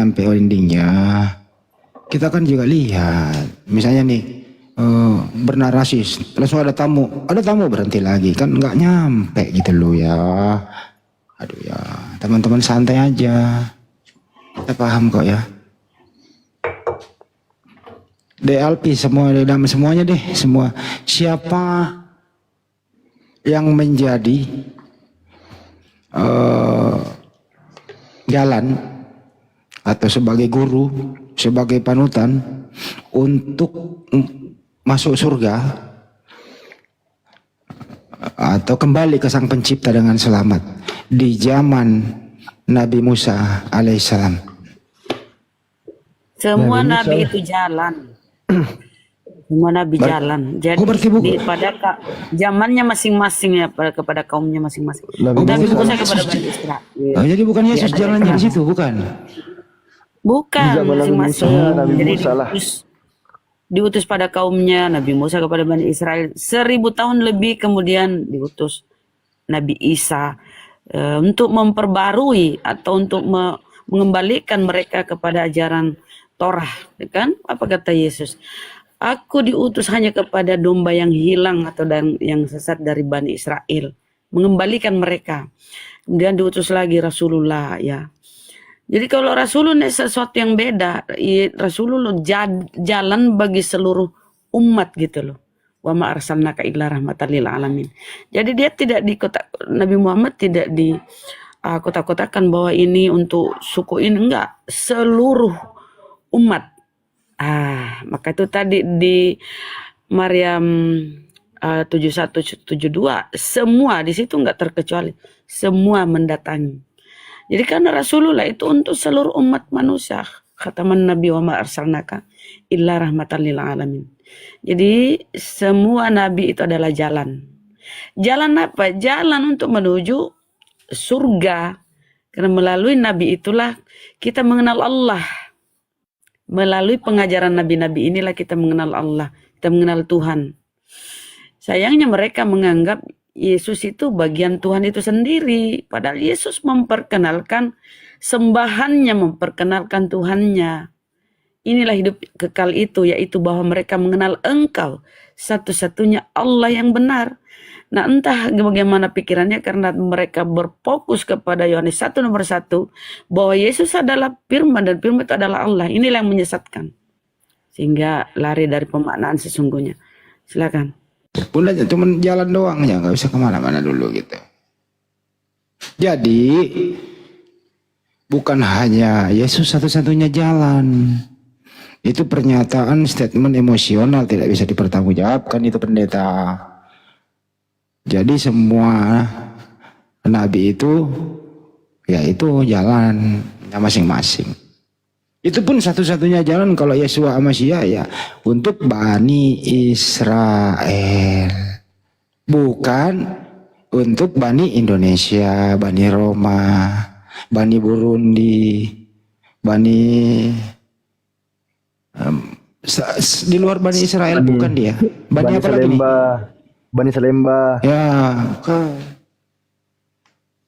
nyampe endingnya, kita kan juga lihat, misalnya nih bernarasi, langsung ada tamu berhenti lagi, kan nggak nyampe gitu loh ya. Aduh ya, teman-teman santai aja, kita paham kok ya. DLP semuanya deh, semua siapa yang menjadi jalan atau sebagai guru, sebagai panutan untuk masuk surga atau kembali ke Sang Pencipta dengan selamat di zaman Nabi Musa alaihissalam. Semua nabi itu jalan. Semua nabi jalan. Jadi pada zamannya masing-masing ya, kepada kaumnya masing-masing. Nabi Musa kepada Bani Israil. Jadi bukan Yesus jalannya di situ, bukan? Bukan, masing-masing. Nabi Jadi Musa lah. diutus pada kaumnya, Nabi Musa kepada Bani Israel. 1000 tahun lebih kemudian diutus Nabi Isa untuk memperbarui atau untuk mengembalikan mereka kepada ajaran Torah, kan? Apa kata Yesus? Aku diutus hanya kepada domba yang hilang atau yang sesat dari Bani Israel, mengembalikan mereka. Kemudian diutus lagi Rasulullah ya. Jadi kalau Rasulullah sesuatu yang beda, Rasulullah jalan bagi seluruh umat gitu loh. Wa ma arsalnaka illa rahmatan lil alamin. Jadi dia tidak Nabi Muhammad tidak di kotak-kotakan bahwa ini untuk suku ini, enggak, seluruh umat. Maka itu tadi di Maryam 7172 semua di situ enggak terkecuali, semua mendatangi. Jadi karena Rasulullah itu untuk seluruh umat manusia, khataman Nabi wa ma arsalnaka illa rahmatan lil alamin. Jadi semua nabi itu adalah jalan. Jalan apa? Jalan untuk menuju surga. Karena melalui nabi itulah kita mengenal Allah. Melalui pengajaran nabi-nabi inilah kita mengenal Allah, kita mengenal Tuhan. Sayangnya mereka menganggap Yesus itu bagian Tuhan itu sendiri. Padahal Yesus memperkenalkan sembahannya, memperkenalkan Tuhannya. Inilah hidup kekal itu, yaitu bahwa mereka mengenal Engkau, satu-satunya Allah yang benar. Nah entah bagaimana pikirannya, karena mereka berfokus kepada Yohanes 1 nomor 1, bahwa Yesus adalah firman dan firman itu adalah Allah. Inilah yang menyesatkan. Sehingga lari dari pemaknaan sesungguhnya. Silakan. Udah cuma jalan doang ya, nggak bisa kemana-mana dulu gitu. Jadi bukan hanya Yesus satu-satunya jalan. Itu pernyataan statement emosional, tidak bisa dipertanggungjawabkan itu pendeta. Jadi semua nabi itu ya itu jalan masing-masing. Itu pun satu-satunya jalan kalau Yeshua Mashiach ya untuk Bani Israel. Bukan untuk Bani Indonesia, Bani Roma, Bani Burundi, Bani di luar Bani Israel, bukan dia. Bani apa lagi nih? Bani Salemba. Ya,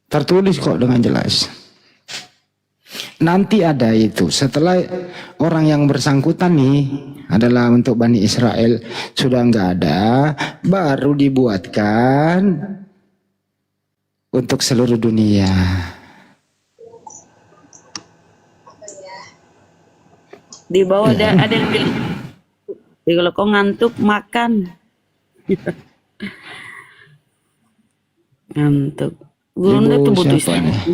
tertulis kok dengan jelas. Nanti ada itu, setelah orang yang bersangkutan nih adalah untuk Bani Israel sudah nggak ada, baru dibuatkan untuk seluruh dunia. Di bawah ada yang bilang, kalau kau ngantuk makan. Ngantuk. Gurunda itu butuh istirahat.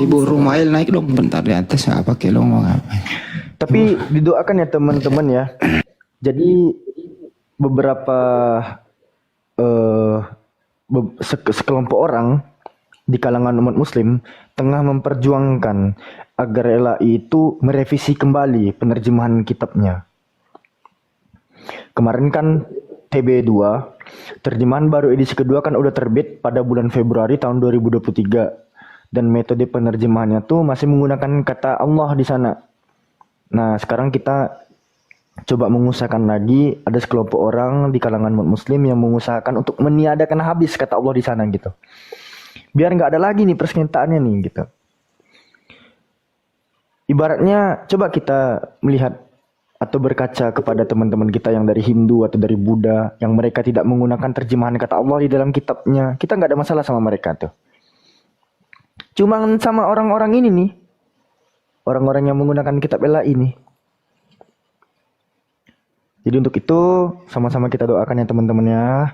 Ibu Rumail naik dong bentar di atas, apa kilo ngomong apa. Tapi didoakan ya teman-teman ya. Jadi beberapa sekelompok orang di kalangan umat muslim tengah memperjuangkan agar LAI itu merevisi kembali penerjemahan kitabnya. Kemarin kan TB2, terjemahan baru edisi kedua kan udah terbit pada bulan Februari tahun 2023. Dan metode penerjemahannya tuh masih menggunakan kata Allah di sana. Nah, sekarang kita coba mengusahakan lagi, ada sekelompok orang di kalangan umat muslim yang mengusahakan untuk meniadakan habis kata Allah di sana gitu. Biar nggak ada lagi nih persengketaannya nih gitu. Ibaratnya coba kita melihat atau berkaca kepada teman-teman kita yang dari Hindu atau dari Buddha yang mereka tidak menggunakan terjemahan kata Allah di dalam kitabnya. Kita nggak ada masalah sama mereka tuh. Cuman sama orang-orang ini nih, orang-orang yang menggunakan kitab Allah ini. Jadi untuk itu sama-sama kita doakan ya teman-teman ya,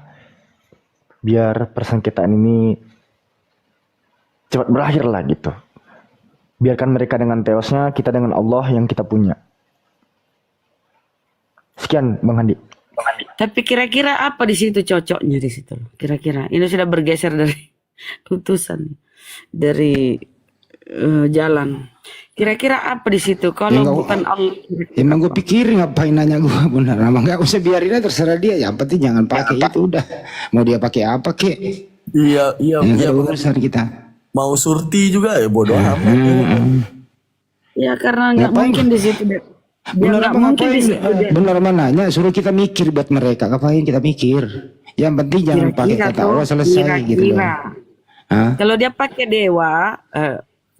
biar persengketaan ini cepat berakhir lah gitu. Biarkan mereka dengan teosnya, kita dengan Allah yang kita punya. Sekian Bang Handi. Tapi kira-kira apa di situ cocoknya di situ? Kira-kira ini sudah bergeser dari utusan, dari jalan. Kira-kira apa di situ? Kalau Enggak, bukan Allah, emang gue pikirin ngapain nanya gue bener. Emang nggak usah biarin aja terserah dia. Yang penting jangan pakai itu udah. Mau dia pakai apa kek? Iya, iya, Yang iya. kedua urusan kita. Mau surti juga ya bodoh amat. ya karena nggak Ngapain? mungkin di situ deh. Dia Bener nggak apa mungkin di ngapain? situ deh. Bener apa nanya? Suruh kita mikir buat mereka. Ngapain kita mikir? Yang penting jangan pakai Kira-kira kata tuh, Allah selesai gitu loh. kira-kira. Hah? Kalau dia pakai dewa,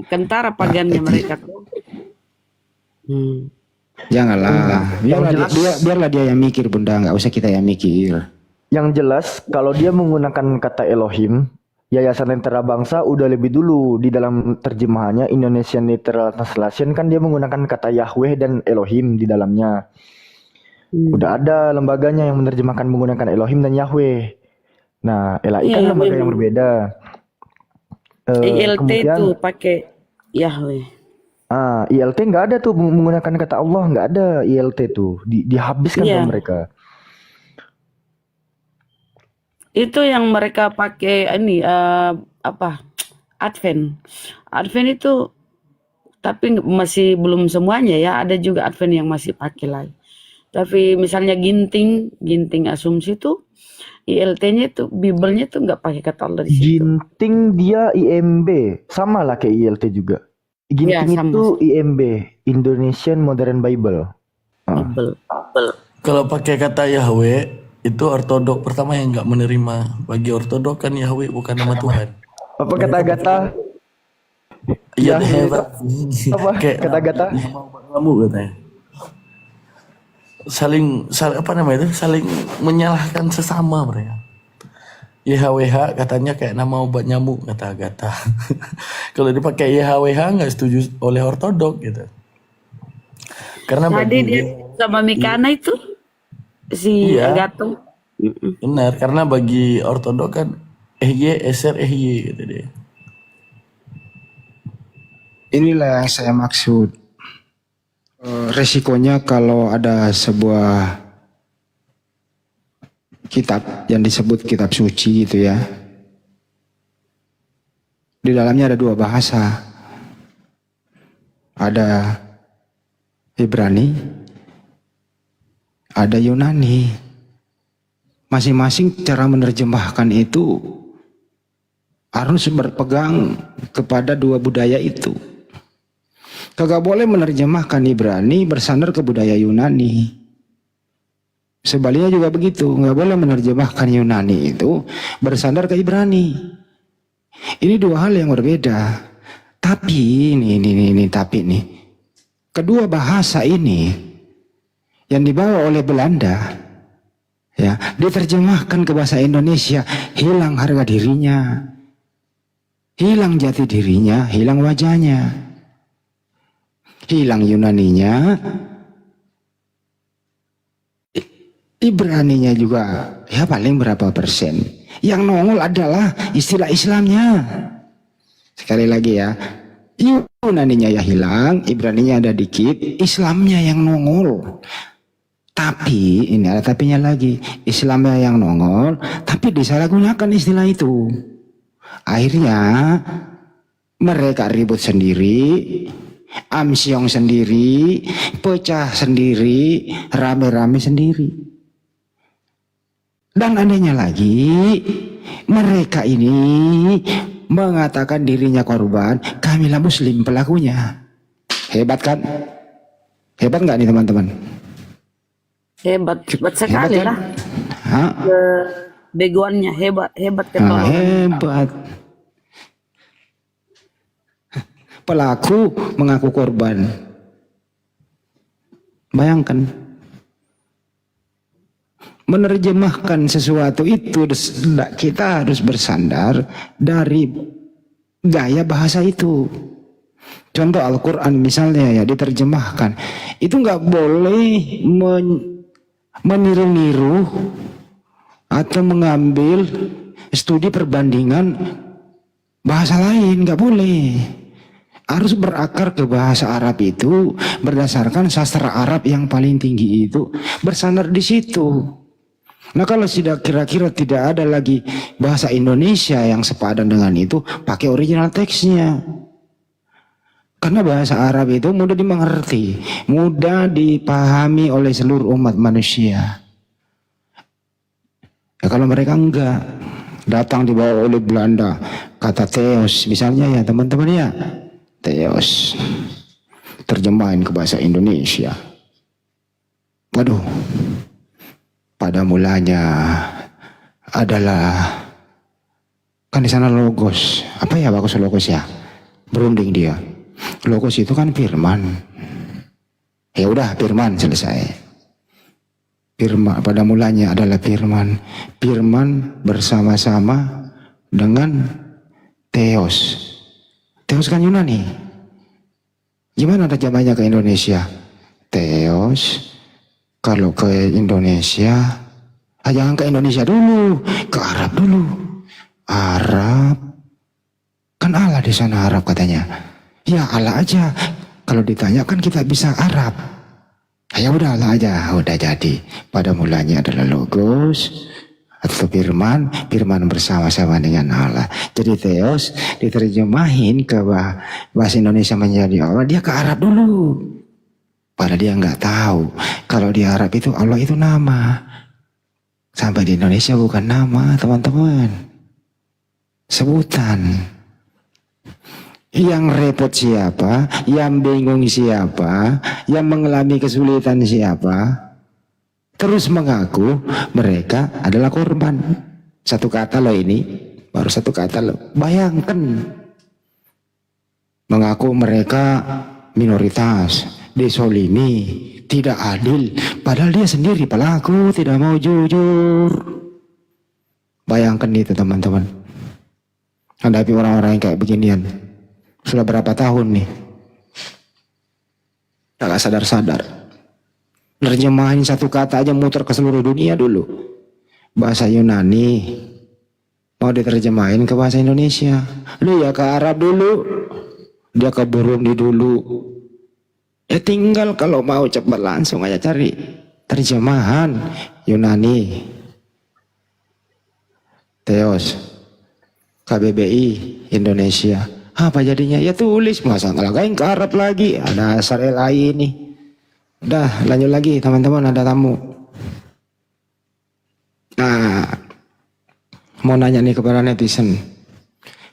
kentara pagannya mereka tuh. Janganlah. Biarlah dia yang mikir bunda. Nggak usah kita yang mikir. Yang jelas kalau dia menggunakan kata Elohim, Yayasan Lentera Bangsa udah lebih dulu di dalam terjemahannya Indonesian Literal Translation kan dia menggunakan kata Yahweh dan Elohim di dalamnya. Udah ada lembaganya yang menerjemahkan menggunakan Elohim dan Yahweh. Nah, LAI kan Iya, lembaga yang memang. berbeda. ILT Kemudian tuh pakai Yahweh. ILT nggak ada tuh menggunakan kata Allah, nggak ada ILT tuh dihabiskan Iya. sama mereka. Itu yang mereka pakai ini apa? Advent. Advent itu tapi masih belum semuanya ya, ada juga Advent yang masih pakai lagi. Tapi misalnya ginting asumsi itu ILT-nya itu Bibelnya tuh nggak pakai kata Allah di situ. Ginting dia IMB, sama lah kayak ILT juga. Ginting Iya, sama. itu IMB, Indonesian Modern Bible. Bibel. Kalau pakai kata Yahweh itu ortodok pertama yang nggak menerima. Bagi ortodok kan Yahweh bukan nama Tuhan. Apa kata Gata? Iya Yahweh hebat. apa? Kata Gata? Kamu katanya. Saling apa namanya itu? Saling menyalahkan sesama mereka. YHWH katanya kayak nama obat nyamuk kata Agatha. Kalau dipakai YHWH nggak setuju oleh ortodok gitu. Karena Tadi bagi dia sama Mikana itu si Iya. Agato. benar karena bagi ortodok kan eser gitu dia. Inilah yang saya maksud. Resikonya kalau ada sebuah kitab yang disebut kitab suci gitu ya. Di dalamnya ada dua bahasa. Ada Ibrani, ada Yunani. Masing-masing cara menerjemahkan itu harus berpegang kepada dua budaya itu. Kagak boleh menerjemahkan Ibrani bersandar ke budaya Yunani. Sebaliknya juga begitu, nggak boleh menerjemahkan Yunani itu bersandar ke Ibrani. Ini dua hal yang berbeda. Tapi ini, kedua bahasa ini yang dibawa oleh Belanda, ya, diterjemahkan ke bahasa Indonesia, hilang harga dirinya, hilang jati dirinya, hilang wajahnya. Hilang Yunaninya, Ibraninya juga ya paling berapa persen. Yang nongol adalah istilah Islamnya. Sekali lagi ya, Yunaninya ya hilang, Ibraninya ada dikit, Islamnya yang nongol. Tapi ini ada tapinya lagi, Islamnya yang nongol, tapi disalahgunakan istilah itu. Akhirnya mereka ribut sendiri. Amsyong sendiri, pecah sendiri, rame-rame sendiri. Dan adanya lagi, mereka ini mengatakan dirinya korban, kamilah muslim pelakunya. Hebat kan? Hebat nggak nih teman-teman? Hebat sekali Hebat kan? lah. Hah? Begoannya hebat Hebat. pelaku mengaku korban. Bayangkan, menerjemahkan sesuatu itu kita harus bersandar dari gaya bahasa itu. Contoh Al-Quran misalnya ya diterjemahkan, itu nggak boleh meniru-niru atau mengambil studi perbandingan bahasa lain, nggak boleh. Harus berakar ke bahasa Arab itu berdasarkan sastra Arab yang paling tinggi itu bersandar di situ. Nah kalau sudah kira-kira tidak ada lagi bahasa Indonesia yang sepadan dengan itu, pakai original teksnya. Karena bahasa Arab itu mudah dimengerti, mudah dipahami oleh seluruh umat manusia. Ya kalau mereka enggak, datang dibawa oleh Belanda, kata Theos misalnya ya teman-teman ya, Theos terjemahin ke bahasa Indonesia. Waduh, pada mulanya adalah kan di sana logos. Apa ya bagus logos ya? Berunding dia. Logos itu kan firman. Ya udah firman selesai. Firman pada mulanya adalah firman. Firman bersama-sama dengan Theos. Theos kan Yunani. Gimana terjemahnya ke Indonesia? Theos kalau ke Indonesia, jangan ke Indonesia dulu, ke Arab dulu. Arab, kan Allah di sana Arab katanya. Ya Allah aja. Kalau ditanya kan kita bisa Arab. Ya udah Allah aja, udah jadi. Pada mulanya adalah logos atau firman, firman bersama-sama dengan Allah. Jadi Theos diterjemahin ke bahasa Indonesia menjadi Allah, dia ke Arab dulu. Padahal dia nggak tahu kalau di Arab itu Allah itu nama. Sampai di Indonesia bukan nama teman-teman, sebutan. Yang repot siapa, yang bingung siapa, yang mengalami kesulitan siapa, terus mengaku mereka adalah korban. Satu kata loh ini, baru satu kata loh. Bayangkan, mengaku mereka minoritas, disolimi, tidak adil, padahal dia sendiri pelaku, tidak mau jujur. Bayangkan itu teman-teman, hadapi orang-orang yang kayak beginian. Sudah berapa tahun nih, gak sadar-sadar. Nerjemahin satu kata aja muter ke seluruh dunia dulu. Bahasa Yunani mau diterjemahin ke bahasa Indonesia. Lu ya ke Arab dulu, dia ke Burundi dulu. Ya tinggal kalau mau cepat langsung aja cari terjemahan Yunani, Theos, KBBI Indonesia. Apa jadinya? Ya tulis, masa ngelagain ke Arab lagi. Ada asal LAI ini. Udah lanjut lagi teman-teman, ada tamu. Nah, mau nanya nih kepada netizen.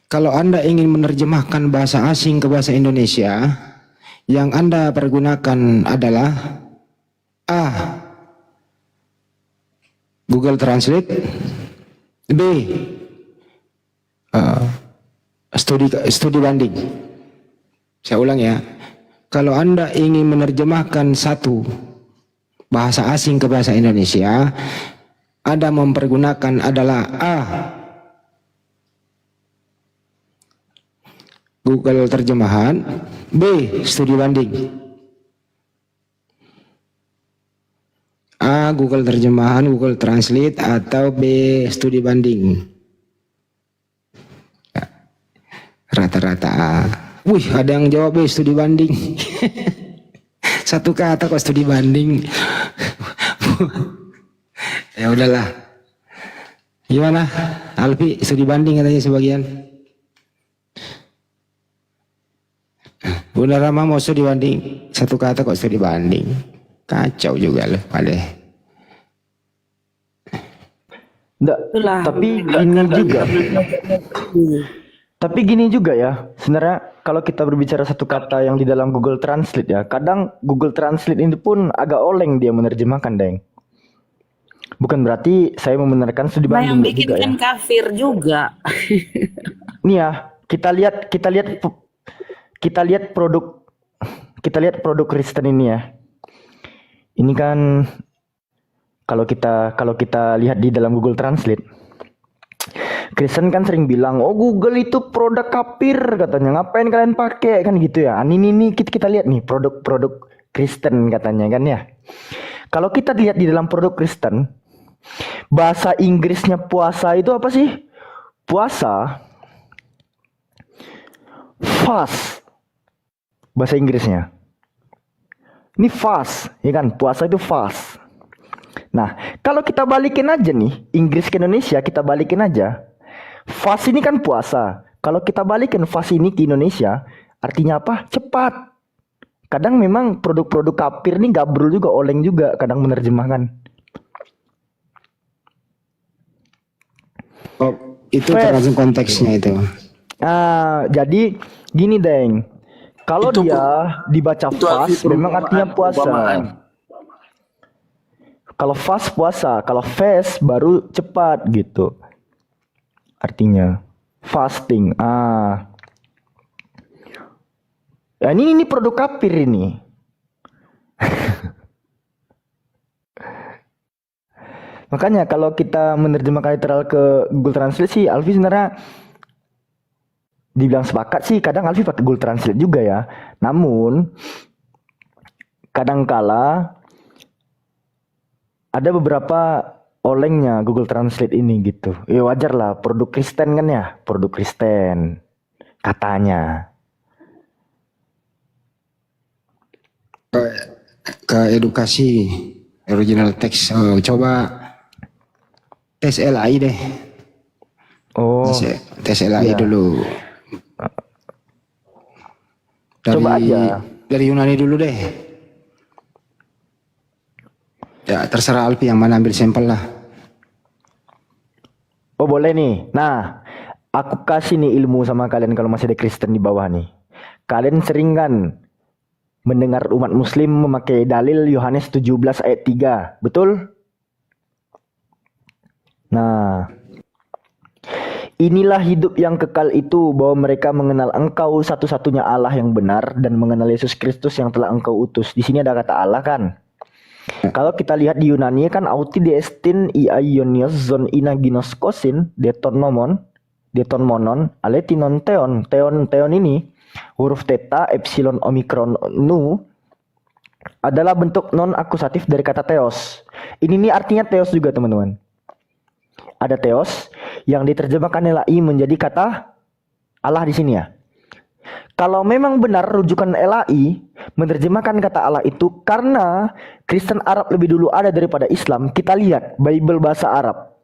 Kalau Anda ingin menerjemahkan bahasa asing ke bahasa Indonesia, yang Anda pergunakan adalah A. Google Translate, B. Studi banding. Saya ulang ya. Kalau Anda ingin menerjemahkan satu bahasa asing ke bahasa Indonesia, Anda mempergunakan adalah A. Google terjemahan, B. Studi banding. A. Google terjemahan, Google Translate, atau B. Studi banding. Rata-rata A. Wih, ada yang jawab B. Studi banding. Satu kata kok studi banding. Ya udahlah. Gimana? Alfi, studi banding katanya sebagian. Bunda Rama mau studi banding. Satu kata kok studi banding. Kacau juga loh padahal. Enggak, Itulah. tapi gini juga. Tapi gini juga ya, sebenarnya kalau kita berbicara satu kata yang di dalam Google Translate ya, kadang Google Translate ini pun agak oleng dia menerjemahkan, Deng. Bukan berarti saya membenarkan studi Nah, yang banding bikin juga ya. kan kafir juga. Nih ya, kita lihat kita lihat produk Kristen ini ya. Ini kan kalau kita lihat di dalam Google Translate, Kristen kan sering bilang, oh Google itu produk kafir katanya, ngapain kalian pakai kan gitu ya. Ini kita lihat nih produk Kristen katanya kan ya. Kalau kita lihat di dalam produk Kristen, bahasa Inggrisnya puasa itu apa sih? Puasa, fast, bahasa Inggrisnya. Ini fast, ya kan? Puasa itu fast. Nah, kalau kita balikin aja nih, Inggris ke Indonesia kita balikin aja. Fast ini kan puasa. Kalau kita balikin fast ini ke Indonesia, artinya apa? Cepat. Kadang memang produk-produk kafir nih gabrul juga, oleng juga kadang menerjemahkan. Oh, itu Fast. tergantung konteksnya itu. Jadi gini Deng. Kalau Itu dia dibaca itu fast, memang artinya puasa. perumpamaan. Kalau fast puasa, kalau fast baru cepat gitu. Artinya fasting. Ya, ini produk kafir ini. Makanya kalau kita menerjemahkan literal ke Google Translate sih, Alfi sebenarnya dibilang sepakat sih, kadang Alfi pakai Google Translate juga ya. Namun kadangkala ada beberapa olengnya Google Translate ini gitu. Ya wajar lah, produk Kristen kan ya, produk Kristen katanya. Ke edukasi original text. Oh, coba tes LAI deh. Oh, Tes LAI iya. dulu. Coba aja. Dari Yunani dulu deh. Ya terserah Alfi yang mana ambil sampel lah. Oh boleh nih. Nah, aku kasih nih ilmu sama kalian kalau masih ada Kristen di bawah nih. Kalian sering kan mendengar umat muslim memakai dalil Yohanes 17 ayat 3, betul? Nah, inilah hidup yang kekal itu, bahwa mereka mengenal Engkau satu-satunya Allah yang benar dan mengenal Yesus Kristus yang telah Engkau utus. Di sini ada kata Allah kan. Kalau kita lihat di Yunani kan auti diestin iaionios zon inaginoskosin deton monon aletinon teon ini huruf theta epsilon omikron nu adalah bentuk non akusatif dari kata theos. Ini nih artinya theos juga teman-teman. Ada theos yang diterjemahkan LAI menjadi kata Allah di sini ya. Kalau memang benar rujukan LAI menerjemahkan kata Allah itu karena Kristen Arab lebih dulu ada daripada Islam, kita lihat Bible bahasa Arab.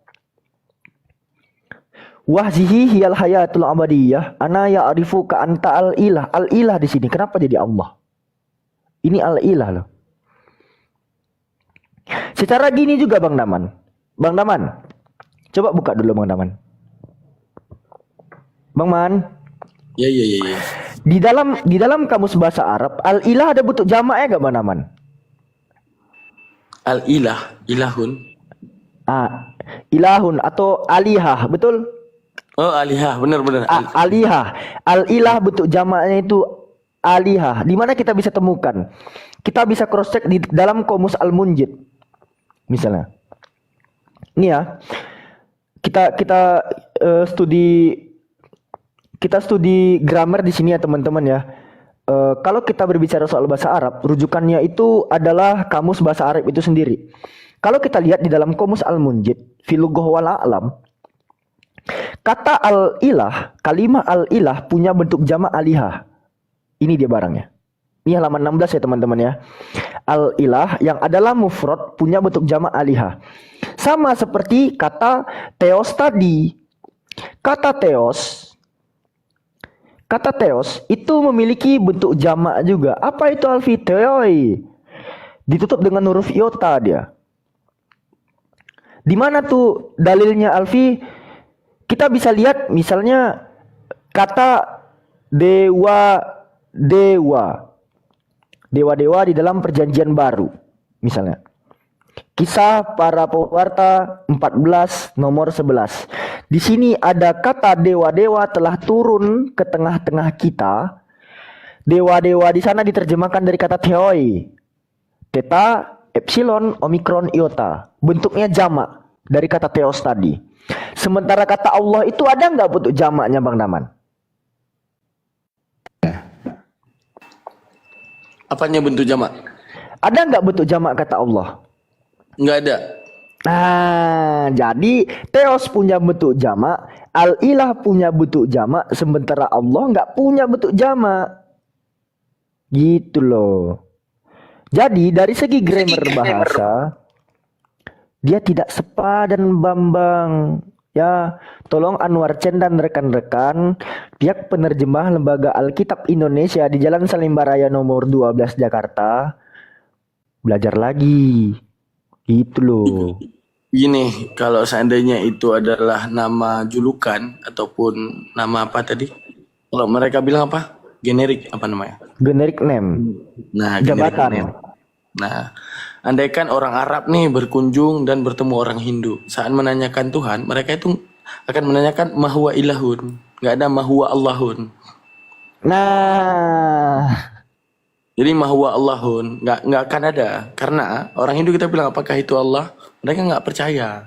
Wahzihi hiyal hayatul abadiyah ana ya'rifu ka anta al-ilah. Al-ilah di sini kenapa jadi Allah? Ini al-ilah loh. Secara gini juga Bang Daman. Bang Daman, coba buka dulu Bang Daman. Bang Man, Ya. di dalam kamus bahasa Arab, al-ilah ada bentuk jamaknya gak Bang Daman? Al-ilah, ilahun. Ilahun atau alihah, betul? Oh, alihah, benar-benar. Alihah. Al-ilah bentuk jamaknya itu alihah. Di mana kita bisa temukan? Kita bisa cross check di dalam Qomus Al-Munjid. Misalnya. Ini ya. Kita studi grammar di sini ya teman-teman ya. Kalau kita berbicara soal bahasa Arab, rujukannya itu adalah kamus bahasa Arab itu sendiri. Kalau kita lihat di dalam Qomus Al-Munjid, Filugoh wal A'lam, kata al-ilah, kalimah al-ilah punya bentuk jamak alihah. Ini dia barangnya. Ini halaman 16 ya teman-teman ya. Al-ilah yang adalah mufrad punya bentuk jamak alihah. Sama seperti kata theos tadi. Kata theos itu memiliki bentuk jamak juga. Apa itu Alfi? Theoi. Ditutup dengan huruf iota dia. Di mana tuh dalilnya Alfi? Kita bisa lihat misalnya kata dewa di dalam perjanjian baru misalnya. Kisah para pewarta 14 nomor 11. Di sini ada kata dewa-dewa telah turun ke tengah-tengah kita. Dewa-dewa di sana diterjemahkan dari kata theoi. Theta, epsilon, omikron, iota. Bentuknya jamak dari kata theos tadi. Sementara kata Allah itu ada nggak bentuk jamaknya Bang Daman? Apanya bentuk jamak? Ada nggak bentuk jamak kata Allah? Nggak ada. Nah, jadi Theos punya bentuk jamak, Al-Ilah punya bentuk jamak, sementara Allah nggak punya bentuk jamak. Gitu loh. Jadi dari segi grammar bahasa, dia tidak sepadan Bambang. Ya, tolong Anwar Chen dan rekan-rekan pihak penerjemah Lembaga Alkitab Indonesia di Jalan Salimba Raya nomor 12 Jakarta belajar lagi. Gitu loh. Gini, kalau seandainya itu adalah nama julukan ataupun nama apa tadi? Kalau mereka bilang apa? Generik apa namanya? Generic name. Nah, Jabatan. generik name. Nah, andaikan orang Arab nih berkunjung dan bertemu orang Hindu, saat menanyakan Tuhan, mereka itu akan menanyakan mahwa ilahun, nggak ada mahwa Allahun. Nah, Jadi mahwa Allahun nggak akan ada, karena orang Hindu kita bilang apakah itu Allah, mereka nggak percaya.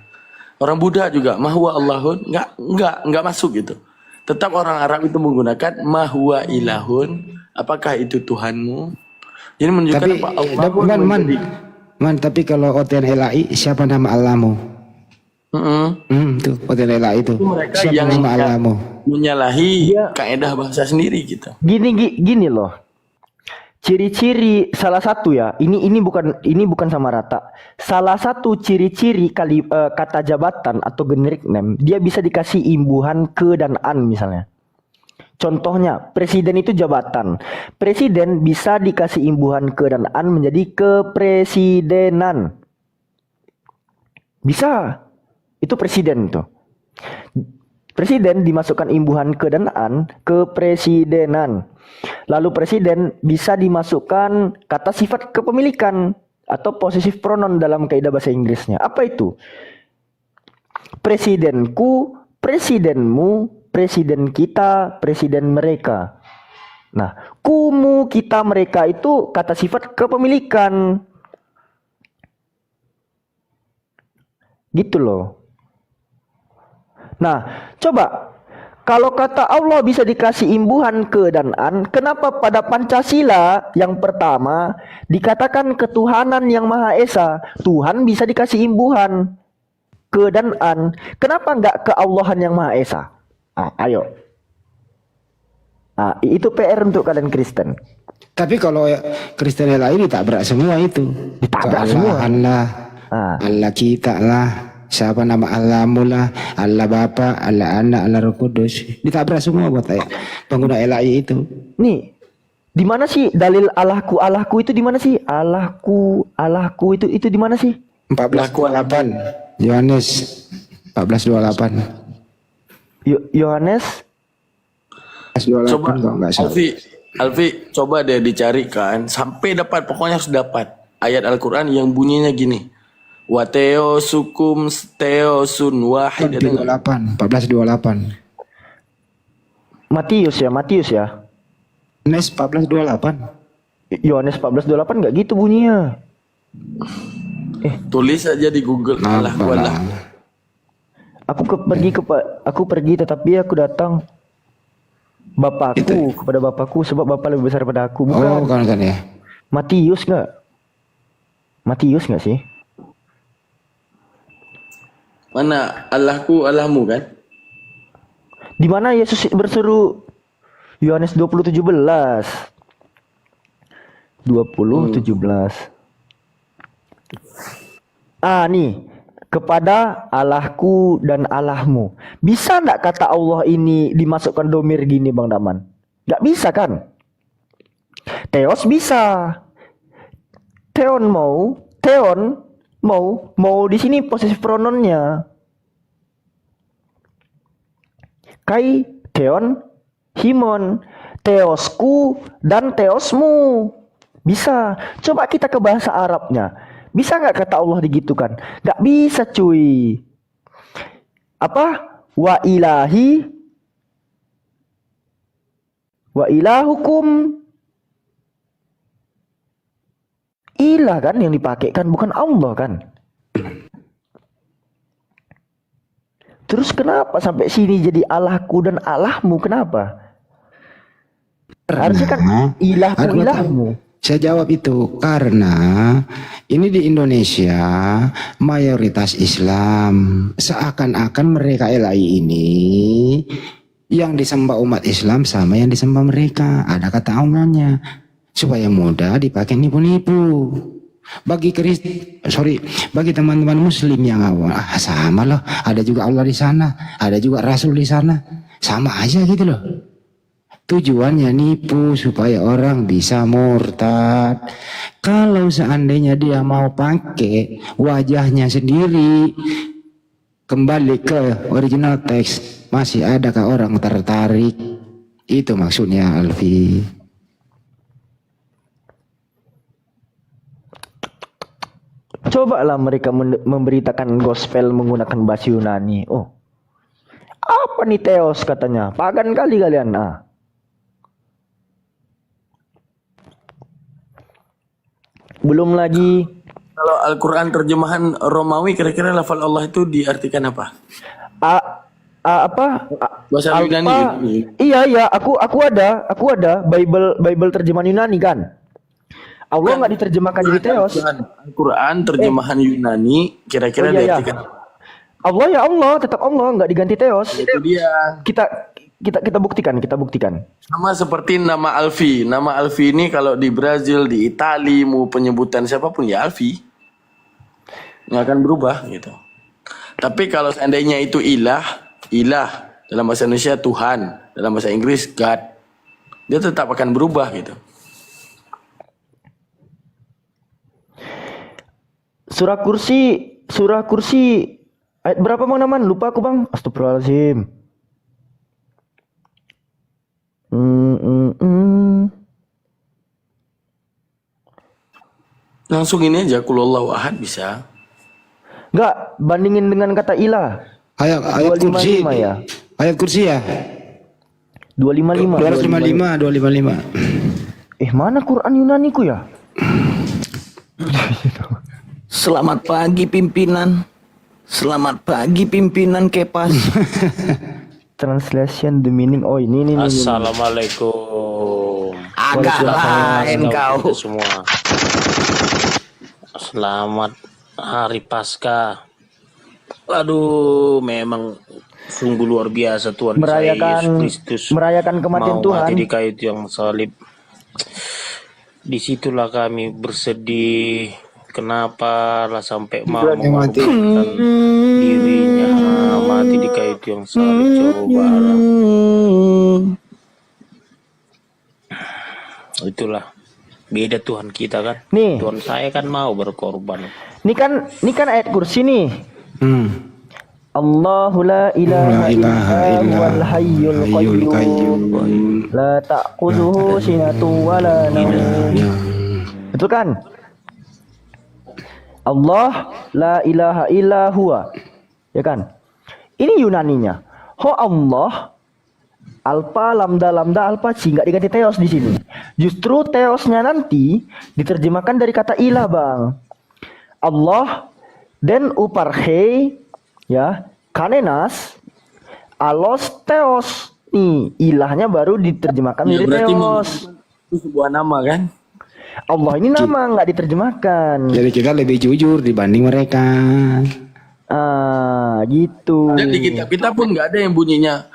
Orang Buddha juga mahwa Allahun nggak masuk gitu. Tetap orang Arab itu menggunakan mahwa ilahun, apakah itu Tuhanmu? Jadi menunjukkan Tapi apa Allah man, tapi kalau OTNLAI siapa nama Allahmu? Tuh OTNLAI itu. mereka Siapa yang nama Allahmu? menyalahi kaedah bahasa sendiri gitu. gini loh. Ciri-ciri salah satu ya, ini bukan sama rata. Salah satu ciri-ciri kata jabatan atau generic name, dia bisa dikasih imbuhan ke dan an misalnya. Contohnya, presiden itu jabatan. Presiden bisa dikasih imbuhan ke dan an menjadi kepresidenan. Bisa. Itu presiden tuh. Presiden dimasukkan imbuhan ke dan an, kepresidenan. Lalu presiden bisa dimasukkan kata sifat kepemilikan atau possessive pronoun dalam kaidah bahasa Inggrisnya. Apa itu? Presidenku, presidenmu, presiden kita, presiden mereka. Nah, kumu, kita, mereka itu kata sifat kepemilikan. Gitu loh. Nah, coba kalau kata Allah bisa dikasih imbuhan ke dan an, kenapa pada Pancasila yang pertama dikatakan ketuhanan yang Maha Esa, Tuhan bisa dikasih imbuhan ke dan an, kenapa nggak keallahan yang Maha Esa? Ayo. Itu PR untuk kalian Kristen. Tapi kalau Kristen lain ditabrak semua itu. Ditabrak Allah, semua. Allah kita lah. Siapa nama Allahmu lah, Allah Bapa, Allah Anak, Allah Roh Kudus. Ditabrak semua buat pengguna LAI itu. Nih, di mana sih dalil Allahku itu di mana sih? Allahku itu di mana sih? 14:28 Yohanes 14:28. Yohanes 14:28 Coba kalau nggak salah. Alfi, coba deh dicarikan sampai dapat, pokoknya harus dapat ayat Al-Quran yang bunyinya gini. Wa teosukum teosun wahid. 14:28. Matius ya. Yohanes 14:28. Yohanes 14:28 nggak gitu bunyinya. Tulis aja di Google. Allah wala. Aku pergi tetapi aku datang kepada bapakku sebab bapak lebih besar daripada aku. Bukan. Oh, kan ya. Matius nggak sih? Mana Allahku Allahmu kan? Di mana Yesus berseru? Yohanes 20:17. 20:17. Nih, kepada Allahku dan Allahmu. Bisa enggak kata Allah ini dimasukkan domir gini Bang Daman? Enggak bisa kan? Theos bisa. Theon mau di sini possessive pronounnya. Kai, theon, himon, theosku dan theosmu. Bisa. Coba kita ke bahasa Arabnya. Bisa nggak kata Allah digitukan? Nggak bisa cuy. Apa? Wa ilahukum. Ilah kan yang dipakai kan, bukan Allah kan. Terus kenapa sampai sini jadi Allahku dan Allahmu, kenapa? Harusnya kan ilahku Karena- ilahmu. Saya jawab itu karena ini di Indonesia mayoritas Islam, seakan-akan mereka LAI ini yang disembah umat Islam sama yang disembah mereka. Ada kata Allahnya supaya mudah dipakai nipu-nipu. Bagi bagi teman-teman Muslim yang awal, sama loh. Ada juga Allah di sana, ada juga Rasul di sana, sama aja gitu loh. Tujuannya nipu supaya orang bisa murtad. Kalau seandainya dia mau pakai wajahnya sendiri, kembali ke original teks, masih adakah orang tertarik? Itu maksudnya, Alfi. Cobalah mereka memberitakan gospel menggunakan bahasa Yunani. Oh, apa nih Theos katanya? Pagan kali kalian. Nah, belum lagi Kalau Al-Quran terjemahan Romawi, kira-kira lafal Allah itu diartikan apa? apa? Bahasa Alpha. Yunani gitu. Iya, aku ada Bible terjemahan Yunani kan. Allah nggak diterjemahkan jadi Theos. Al-Quran terjemahan Yunani, kira-kira Oh, iya, iya. diartikan apa? Allah ya Allah, tetap Allah, nggak diganti Theos. Itu dia. Kita buktikan. Sama seperti nama Alfi. Nama Alfi ini kalau di Brazil, di Itali, mau penyebutan siapapun ya Alfi. Nggak akan berubah gitu. Tapi kalau seandainya itu ilah dalam bahasa Indonesia Tuhan, dalam bahasa Inggris God, dia tetap akan berubah gitu. Surah kursi ayat berapa Bang Naman? Lupa aku Bang. Astagfirullahaladzim. Langsung ini aja kulullahu ahad bisa. Enggak, bandingin dengan kata ilah. Ayat kursi. 255 ya. Ayat kursi ya. 255. 255. Mana Quran Yunaniku ya? Selamat pagi pimpinan. Selamat pagi pimpinan Kepas. Translation the meaning. Oh ini. Assalamualaikum. Agak lain kau. Semua. Selamat Hari Paskah. Aduh, memang sungguh luar biasa Tuhan saya Yesus Kristus merayakan kematian mau Tuhan. mati di kayu tiang salib. Disitulah kami bersedih. Kenapa lah sampai mau mengorbankan dirinya mati di kayu tiang salib, coba lah. Itulah beda Tuhan kita kan. Nih. Tuhan saya kan mau berkorban. Ini kan ayat kursi nih. Allahu la ilaha illa huwal hayyul qayyum. La ta'khudhuhu sinatun wa la nawm. Betul kan? Allah la ilaha illa huwa. Ya kan? Ini Yunaninya. Ho Allah alfa lambda alfa C, nggak diganti Theos di sini. Justru Theosnya nanti diterjemahkan dari kata ilah, Bang. Allah dan uparhe ya, kanenas alos Theos. Nih, ilahnya baru diterjemahkan Ya, dari berarti Theos. itu sebuah nama kan? Allah ini nama nggak diterjemahkan. Jadi kita lebih jujur dibanding mereka. Gitu. Dan di kitab kita pun nggak ada yang bunyinya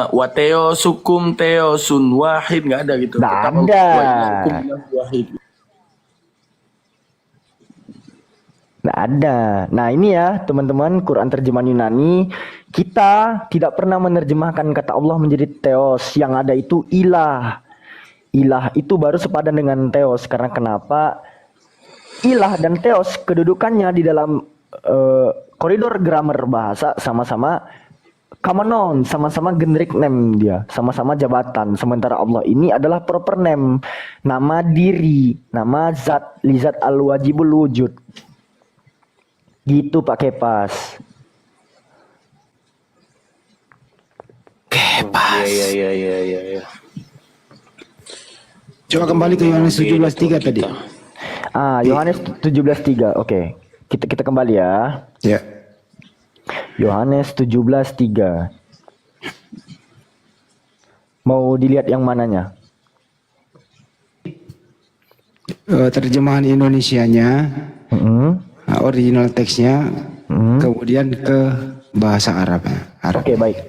wateo sukum teo sun wahid, nggak ada gitu. Nggak Tetap ada. wa ilahukum ilahu wahid. Nggak ada. Nah ini ya teman-teman, Quran terjemahan Yunani, kita tidak pernah menerjemahkan kata Allah menjadi Theos. Yang ada itu ilah. Ilah itu baru sepadan dengan Theos. Karena kenapa? Ilah dan Theos kedudukannya di dalam koridor grammar bahasa sama-sama common noun, sama-sama generic name dia, sama-sama jabatan. Sementara Allah ini adalah proper name, nama diri, nama zat, lizat al-wajibul wujud. Gitu Pak Kepas. Iya. Coba kembali ke Yohanes 17:3 tadi. Yohanes 17:3. Oke. Kita kembali ya. Ya. Yohanes 17:3. Mau dilihat yang mananya? Terjemahan Indonesianya, Mm-mm. original teksnya, kemudian ke bahasa Arab. Oke, baik.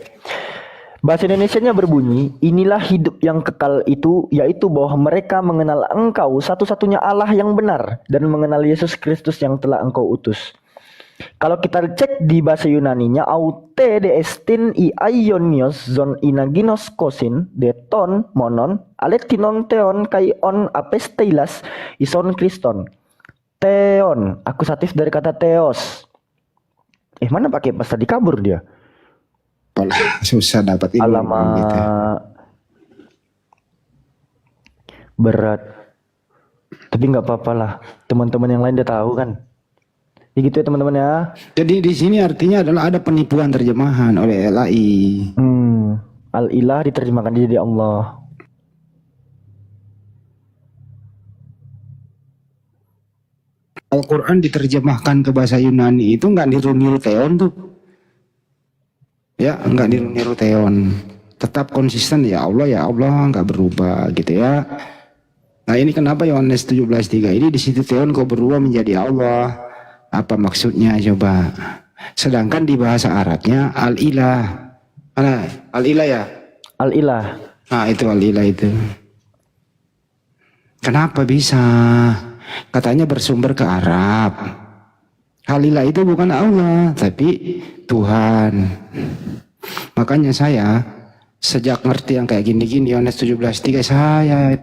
Bahasa Indonesianya berbunyi, inilah hidup yang kekal itu, yaitu bahwa mereka mengenal Engkau satu-satunya Allah yang benar dan mengenal Yesus Kristus yang telah Engkau utus. Kalau kita cek di bahasa Yunaninya, aute de estin I aionios zon inaginos kosin de ton monon aletinon theon kai on apesteilas ison Kriston. Theon, akusatif dari kata theos. Mana pakai pas tadi kabur dia? Apalah, susah dapat ilmu Alamak, gitu. berat. Tapi nggak apa-apa lah. Teman-teman yang lain udah tahu kan. Ya gitu ya teman-teman ya. Jadi di sini artinya adalah ada penipuan terjemahan oleh LAI. Al-ilah diterjemahkan jadi Allah. Al-Quran diterjemahkan ke bahasa Yunani itu nggak niru-niru Theon tuh. Ya, nggak niru-niru Theon. Tetap konsisten ya Allah, nggak berubah gitu ya. Nah ini kenapa Yohanes 17:3 ini di situ Theon kau berubah menjadi Allah. Apa maksudnya coba? Sedangkan di bahasa Arabnya al-ilah. Mana? Al-ilah ya? Al-ilah. Nah itu al-ilah itu. Kenapa bisa? Katanya bersumber ke Arab. Al-ilah itu bukan Allah, tapi Tuhan. Makanya saya sejak ngerti yang kayak gini-gini Yohanes 17:3 saya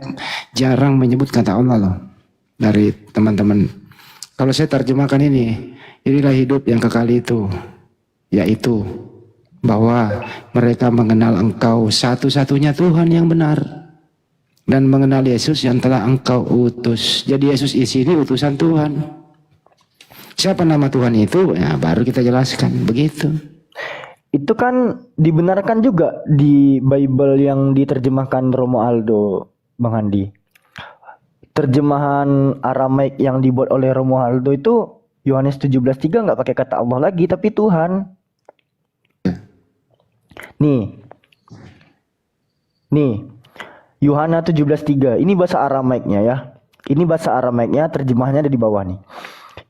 jarang menyebut kata Allah loh. Dari teman-teman. Kalau saya terjemahkan inilah hidup yang kekal itu, yaitu bahwa mereka mengenal Engkau satu-satunya Tuhan yang benar dan mengenal Yesus yang telah Engkau utus. Jadi Yesus di sini utusan Tuhan. Siapa nama Tuhan itu? Ya, baru kita jelaskan begitu. Itu kan dibenarkan juga di Bible yang diterjemahkan Romo Aldo, Bang Andi. Terjemahan Aramaik yang dibuat oleh Romo Aldo itu Yohanes 17:3 nggak pakai kata Allah lagi, tapi Tuhan. Nih, Yohana 17:3. Ini bahasa Aramaiknya ya. Ini bahasa Aramaiknya, terjemahannya ada di bawah nih.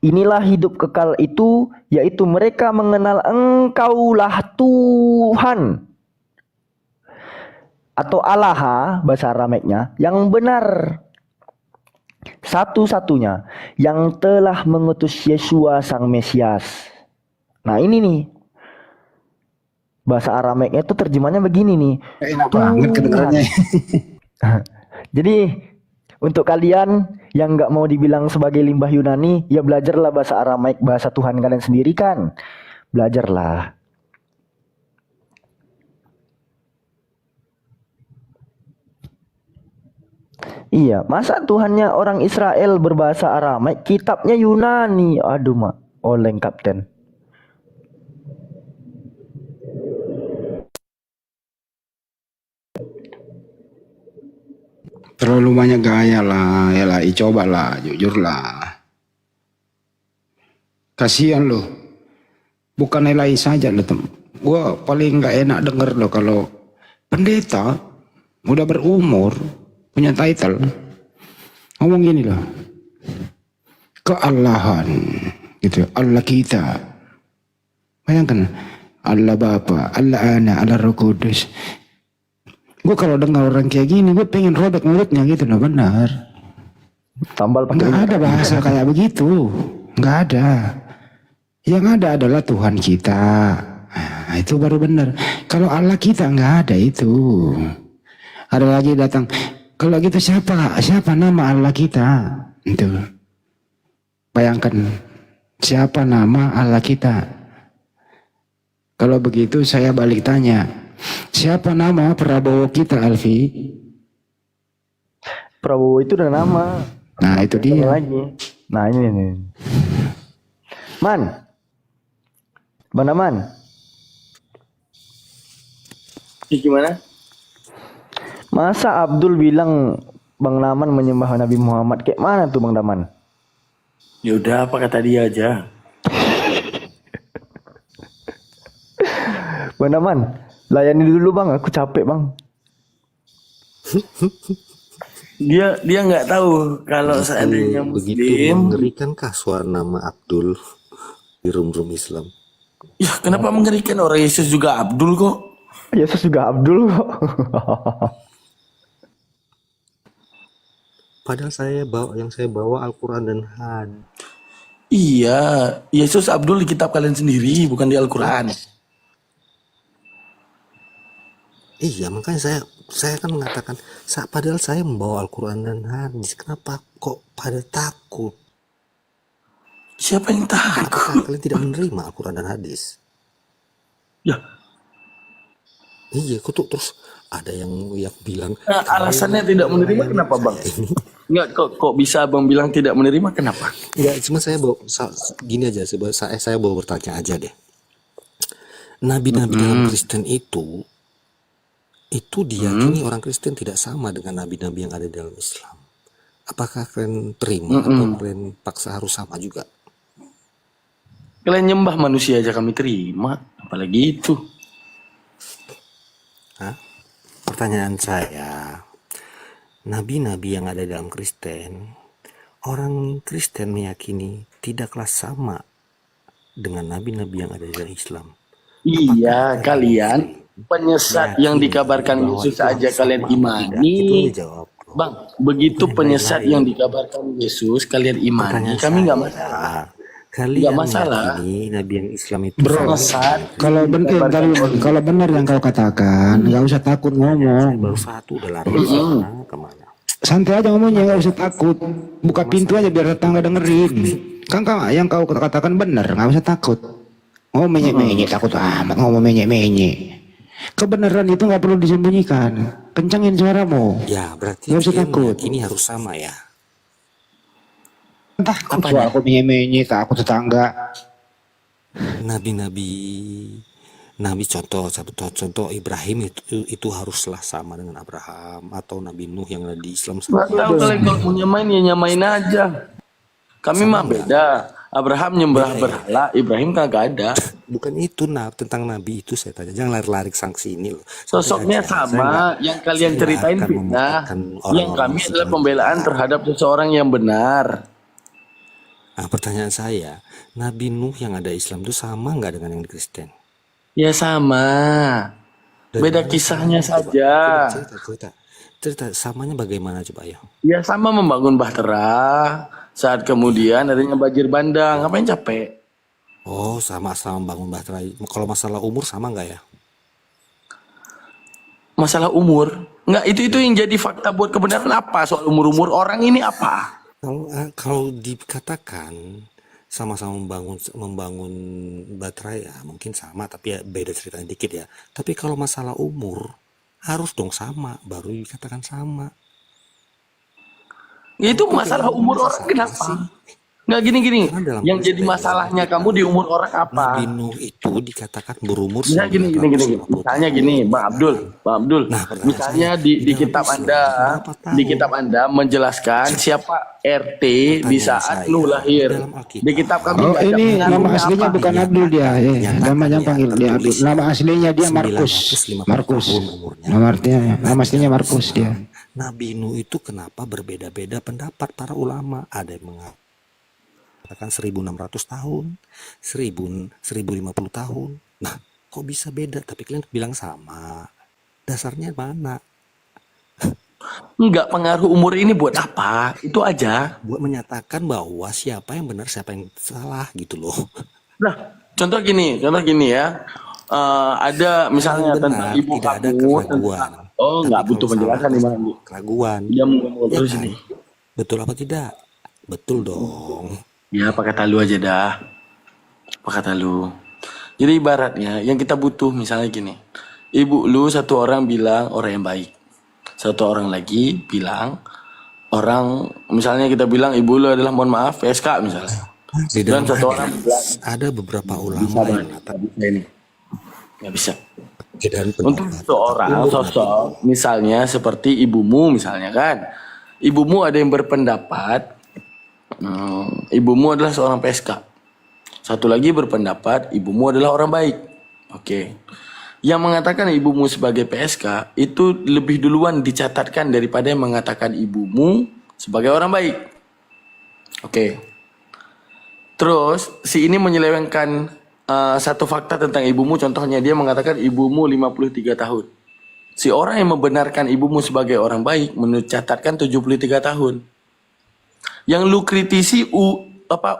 Inilah hidup kekal itu, yaitu mereka mengenal Engkaulah Tuhan. Atau Allah, bahasa Aramaiknya, yang benar. Satu-satunya yang telah mengutus Yesua sang Mesias. Nah ini nih. Bahasa Aramaiknya itu terjemahnya begini nih. Enak banget kedengarannya. Jadi untuk kalian yang nggak mau dibilang sebagai limbah Yunani, ya belajarlah bahasa Aramaik, bahasa Tuhan kalian sendiri kan. Belajarlah. Iya, masa Tuhannya orang Israel berbahasa Aramaik, kitabnya Yunani. Aduh mak, oleng kapten. Terlalu banyak gaya lah, ya lah, cobalah, jujur lah. Kasihan loh, bukan LAI saja loh tem. Gua paling nggak enak denger loh kalau pendeta udah berumur, punya title, ngomong gini loh, kealahan, gitu, Allah kita. Bayangkan, Allah Bapa, Allah Anak, Allah Roh Kudus. Gue kalau dengar orang kayak gini, gue pengen robek mulutnya gitu loh, benar. Tambal pakai Nggak ada bahasa kayak begitu, nggak ada. Yang ada adalah Tuhan kita. Nah, itu baru benar. Kalau Allah kita nggak ada itu. Ada lagi datang. Kalau gitu siapa nama Allah kita? Itu. Bayangkan siapa nama Allah kita? Kalau begitu saya balik tanya. Siapa nama Prabowo kita, Alfi? Prabowo itu udah nama. Nah itu dia. Lagi. Nah ini nih. Man. Bang Daman. Gimana? Masa Abdul bilang Bang Daman menyembah Nabi Muhammad? Kayak mana tuh Bang Daman? Ya udah, apa kata dia aja. Bang Daman, layani dulu bang, aku capek bang. Dia nggak tahu kalau seandainya Begitu Muslim. mengerikankah suara nama Abdul di room-room Islam? Ya kenapa mengerikan, orang Yesus juga Abdul kok. Yesus juga Abdul kok. Padahal yang saya bawa Al-Quran dan hadis. Iya, Yesus Abdul di kitab kalian sendiri, bukan di Al-Quran. Iya, makanya saya kan mengatakan, padahal saya membawa Al-Quran dan hadis, kenapa kok pada takut? Siapa yang Apakah takut? kalian tidak menerima Al-Quran dan hadis? Ya, Iya, kok tuh terus ada yang bilang nah, alasannya tidak menerima kenapa bang? Enggak, kok bisa abang bilang tidak menerima kenapa? Enggak, cuma saya bawa gini aja, saya bawa bertanya aja deh. Nabi-nabi dalam Kristen itu diyakini orang Kristen tidak sama dengan nabi-nabi yang ada dalam Islam. Apakah kalian terima atau kalian paksa harus sama juga? Kalian nyembah manusia aja kami terima, apalagi itu. Hah? Pertanyaan saya, nabi-nabi yang ada dalam Kristen, orang Kristen meyakini tidaklah sama dengan nabi-nabi yang ada dalam Islam. Iya, kalian penyesat yang dikabarkan bahwa Yesus itu aja harus kalian sama apa tidak? Itu imani. dijawab. Bang, begitu Bukan yang penyesat lain-lain. yang dikabarkan Yesus kalian imani, Pertanyaan kami nggak saya, masalah. kalian Nggak masalah. meyakini nabi yang Islam itu Bro, Penyesat kalau kalau benar yang kau katakan, nggak usah takut ngomong. baru satu udah lari kemana? Santai aja ngomongnya, nggak usah takut. Buka pintu aja biar tetangga dengerin. Kan yang kau katakan benar, nggak usah takut. Ngomong menyek-menyek, takut amat ngomong menyek-menyek. Kebenaran itu nggak perlu disembunyikan. Kencangin suaramu. Ya berarti Nggak usah kalian takut. meyakini harus sama ya. Takut suara aku menyek-menyek, takut tetangga. Nabi contoh Ibrahim itu haruslah sama dengan Abraham, atau Nabi Nuh yang ada di Islam. nggak tahu, kalian kalau mau nyamain ya nyamain aja. Kami mah beda. Abraham nyembah berhala, Ibrahim kagak ada. Bukan itu tentang Nabi itu saya tanya. Jangan lari-lari sanksi ini loh. Sosoknya sama, yang kalian saya ceritain nggak akan fitnah. memotretkan Yang orang-orang kami Muslim adalah pembelaan terhadap seseorang yang benar. Nah, pertanyaan saya, Nabi Nuh yang ada Islam itu sama nggak dengan yang di Kristen? Ya sama. Dari Beda mana kisahnya samanya, coba? saja. Cerita samanya bagaimana coba ya? Ya sama membangun bahtera. Saat kemudian adanya banjir bandang. Ngapain capek? Oh, sama-sama bangun bahtera. Kalau masalah umur sama nggak ya? Masalah umur. Enggak, itu yang jadi fakta buat kebenaran apa? Soal umur-umur orang ini apa? Kalau dikatakan sama-sama membangun baterai ya mungkin sama, tapi ya beda ceritanya dikit ya. Tapi kalau masalah umur harus dong sama, baru dikatakan sama. Itu masalah umur orang kenapa? Nggak gini. Karena dalam Yang jadi masalahnya kamu di umur orang apa? Nabi Nuh itu dikatakan berumur Misalnya gini. 950 Misalnya tahun. gini, Bang Abdul. Nah, pertanyaan Misalnya saya, di di kitab dalam Anda, Islam berapa tahun? di kitab Anda menjelaskan siapa RT di Pertanyaan saat saya, Nuh lahir. dalam Alkitab. Di kitab kami Oh nggak ada ini pengaruhnya nama aslinya apa. bukan Abdul dia, nama yang panggil dia Abdul. tertulis Nama aslinya dia Markus. 950 Markus. tahun umurnya. Nama aslinya Markus dia. Nabi Nuh itu kenapa berbeda-beda pendapat para ulama? Ada yang mengatakan 1600 tahun, 1050 tahun. Nah, kok bisa beda? Tapi kalian bilang sama. Dasarnya mana? Nggak pengaruh umur ini buat apa? Itu aja. Buat menyatakan bahwa siapa yang benar, siapa yang salah gitu loh. Nah, contoh gini ya. Ada misalnya Yang benar, tentang ibu tidak ada kamu. keraguan. Oh, Tapi nggak kalau butuh penjelasan salah, nih Bang. keraguan. Dia mau Ya terus kan? ini. Betul apa tidak? Betul dong. Ya, apa kata lu aja dah. Apa kata lu? Jadi ibaratnya yang kita butuh misalnya gini. Ibu lu satu orang bilang orang yang baik. Satu orang lagi bilang orang, misalnya kita bilang ibu lu adalah mohon maaf PSK misalnya. Di Dan dalam satu orang hadis bilang ada beberapa bisa ulama banget. yang mengatakan Ini nggak bisa. perbedaan Untuk pendapat. seorang sosok misalnya seperti ibumu misalnya kan. Ibumu ada yang berpendapat Ibumu adalah seorang PSK. Satu lagi berpendapat ibumu adalah orang baik. Oke. Yang mengatakan ibumu sebagai PSK itu lebih duluan dicatatkan daripada yang mengatakan ibumu sebagai orang baik. Oke. Terus si ini menyelewengkan satu fakta tentang ibumu. Contohnya dia mengatakan ibumu 53 tahun. Si orang yang membenarkan ibumu sebagai orang baik mencatatkan 73 tahun. Yang lu kritisi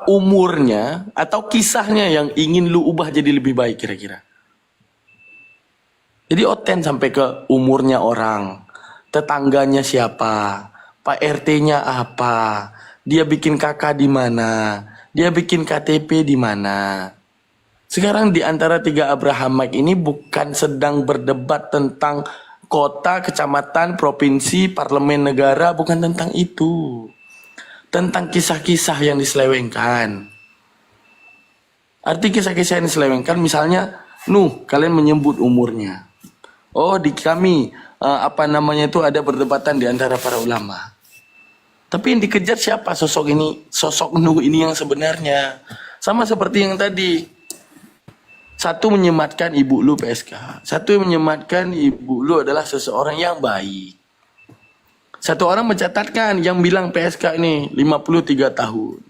umurnya atau kisahnya yang ingin lu ubah jadi lebih baik kira-kira. Jadi Oten sampai ke umurnya orang, tetangganya siapa, Pak RT-nya apa, dia bikin KK di mana, dia bikin KTP di mana. Sekarang di antara 3 Abraham Mike ini bukan sedang berdebat tentang kota, kecamatan, provinsi, parlemen negara, bukan tentang itu. Tentang kisah-kisah yang diselewengkan. Arti kisah-kisah yang diselewengkan misalnya, kalian menyebut umurnya. Oh, di kami itu ada perdebatan di antara para ulama. Tapi yang dikejar siapa sosok ini? Sosok Nuh ini yang sebenarnya. Sama seperti yang tadi. Satu menyematkan ibu lu PSK. Satu menyematkan ibu lu adalah seseorang yang baik. Satu orang mencatatkan yang bilang PSK ini 53 tahun.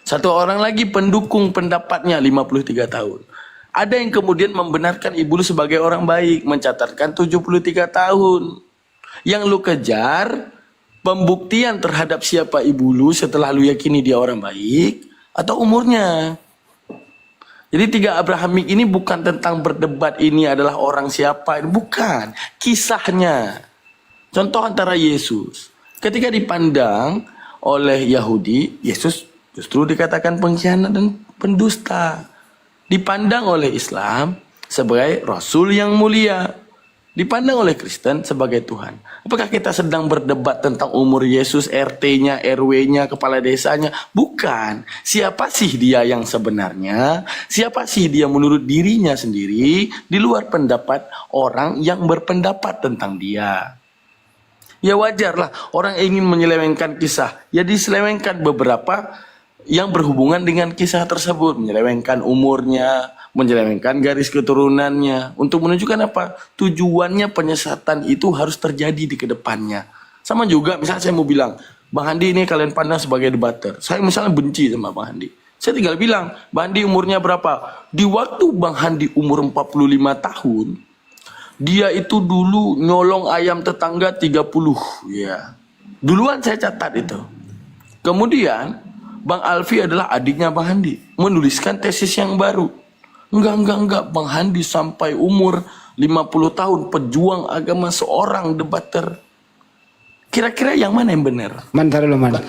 Satu orang lagi pendukung pendapatnya 53 tahun. Ada yang kemudian membenarkan ibu lu sebagai orang baik, mencatatkan 73 tahun. Yang lu kejar pembuktian terhadap siapa ibu lu setelah lu yakini dia orang baik atau umurnya. Jadi 3 Abrahamik ini bukan tentang berdebat ini adalah orang siapa, bukan, kisahnya. Contoh antara Yesus, ketika dipandang oleh Yahudi, Yesus justru dikatakan pengkhianat dan pendusta. Dipandang oleh Islam sebagai Rasul yang mulia. Dipandang oleh Kristen sebagai Tuhan. Apakah kita sedang berdebat tentang umur Yesus, RT-nya, RW-nya, kepala desanya? Bukan. Siapa sih dia yang sebenarnya? Siapa sih dia menurut dirinya sendiri di luar pendapat orang yang berpendapat tentang dia? Ya wajarlah orang ingin menyelewengkan kisah. Ya diselewengkan beberapa yang berhubungan dengan kisah tersebut, menyelewengkan umurnya, menyelewengkan garis keturunannya, untuk menunjukkan apa? Tujuannya penyesatan itu harus terjadi di kedepannya. Sama juga, misalnya saya mau bilang, Bang Handi ini kalian pandang sebagai debater. Saya misalnya benci sama Bang Handi. Saya tinggal bilang, Bang Handi umurnya berapa? Di waktu Bang Handi umur 45 tahun, dia itu dulu nyolong ayam tetangga 30. Ya. Duluan saya catat itu. Kemudian, Bang Alfi adalah adiknya Bang Handi, menuliskan tesis yang baru. Enggak, Bang Handi sampai umur 50 tahun, pejuang agama, seorang debater. Kira-kira yang mana yang benar? Man, taruh dulu, Man.